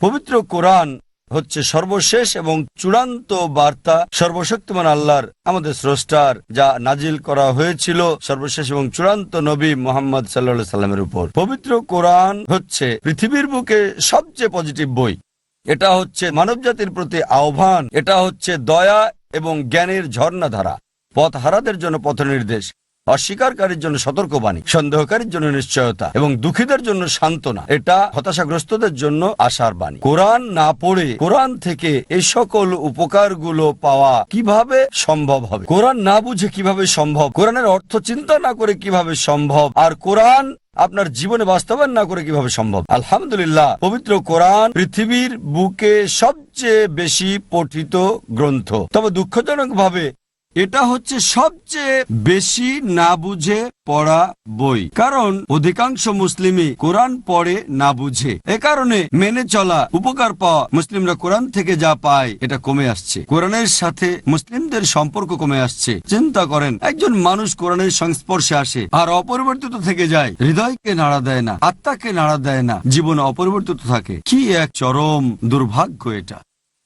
পবিত্র কোরআন হচ্ছে সর্বশেষ এবং চূড়ান্ত বার্তা সর্বশক্তিমান আল্লাহর, আমাদের স্রষ্টার, যা নাজিল করা হয়েছিল সর্বশেষ এবং চূড়ান্ত নবী মুহাম্মদ সাল্লাল্লাহু আলাইহি সাল্লামের উপর। পবিত্র কোরআন হচ্ছে পৃথিবীর বুকে সবচেয়ে পজিটিভ বই। এটা হচ্ছে মানবজাতির প্রতি আহ্বান, এটা হচ্ছে দয়া এবং জ্ঞানের ঝর্ণাধারা, পথহারাদের জন্য পথ নির্দেশ, অস্বীকারীর জন্য সতর্কবাণী, সন্দেহকারীর জন্য নিশ্চয়তা এবং দুঃখীদের জন্য সান্ত্বনা। এটা হতাশাগ্রস্তদের জন্য আশার বাণী। কোরআন না পড়ে কোরআন থেকে এই সকল উপকারগুলো পাওয়া কিভাবে সম্ভব হবে? কোরআন না বুঝে কিভাবে সম্ভব? কোরআনের অর্থ চিন্তা না করে কিভাবে সম্ভব? আর কোরআন আপনার জীবনে বাস্তবায়ন না করে কিভাবে সম্ভব? আলহামদুলিল্লাহ, পবিত্র কোরআন পৃথিবীর বুকে সবচেয়ে বেশি পঠিত গ্রন্থ। তবে দুঃখজনকভাবে এটা হচ্ছে সবচেয়ে বেশি না বুঝে পড়া বই, কারণ অধিকাংশ মুসলিমই কোরআন পড়ে না বুঝে। এ কারণে মেনে চলা, উপকার পাওয়া, মুসলিমরা কোরআন থেকে যা পায় এটা কমে আসছে। কোরআনের সাথে মুসলিমদের সম্পর্ক কমে আসছে। চিন্তা করেন, একজন মানুষ কোরআনের সংস্পর্শে আসে আর অপরিবর্তিত থেকে যায়, হৃদয়কে নাড়া দেয় না, আত্মাকে নাড়া দেয় না, জীবন অপরিবর্তিত থাকে। কি এক চরম দুর্ভাগ্য এটা।